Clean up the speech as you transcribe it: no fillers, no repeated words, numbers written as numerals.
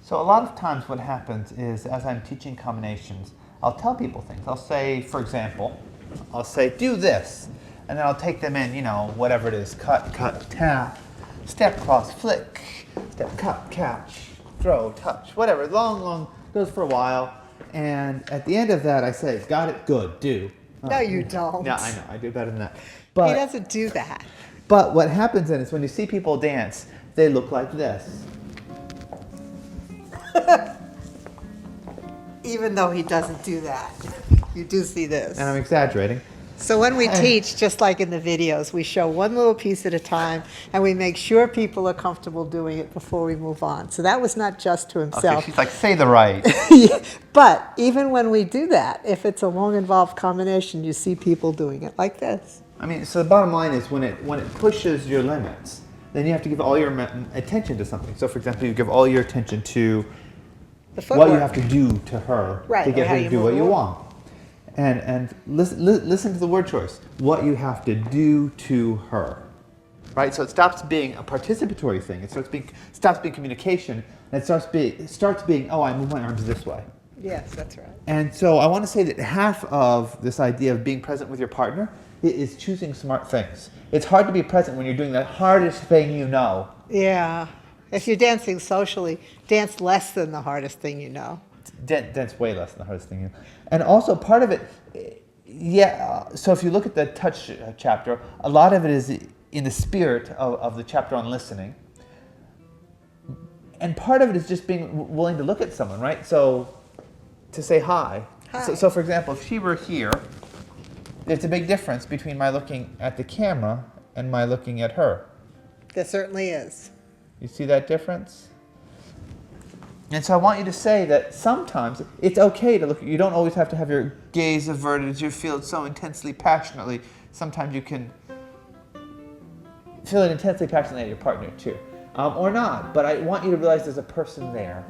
So a lot of times what happens is as I'm teaching combinations, I'll tell people things. I'll say, for example, I'll say, do this. And then I'll take them in, whatever it is, cut, tap, step, cross, flick, step, cut, catch, throw, touch, whatever. Long, goes for a while. And at the end of that, I say, got it, good, do. No, you don't. Yeah, I know, I do better than that. He doesn't do that. But what happens then is when you see people dance, they look like this. Even though he doesn't do that. You do see this. And I'm exaggerating. So when we teach, just like in the videos, we show one little piece at a time, and we make sure people are comfortable doing it before we move on. So that was not just to himself. Okay, she's like, say the right. But even when we do that, if it's a long involved combination, you see people doing it like this. I mean, so the bottom line is when it pushes your limits, then you have to give all your attention to something. So for example, you give all your attention to what you have to do to her to get her to do what you want. And listen to the word choice. What you have to do to her. Right? So it stops being a participatory thing. It stops being communication. And it starts being, oh, I move my arms this way. Yes, that's right. And so I want to say that half of this idea of being present with your partner is choosing smart things. It's hard to be present when you're doing the hardest thing you know. Yeah. If you're dancing socially, dance less than the hardest thing you know. Dance way less than the hardest thing you know. And also part of it, so if you look at the touch chapter, a lot of it is in the spirit of the chapter on listening. And part of it is just being willing to look at someone, right? So to say hi. Hi. So for example, if she were here, there's a big difference between my looking at the camera and my looking at her. There certainly is. You see that difference? And so I want you to say that sometimes it's okay to look. You don't always have to have your gaze averted as you feel it so intensely, passionately. Sometimes you can feel it intensely, passionately at your partner too. Or not, but I want you to realize there's a person there.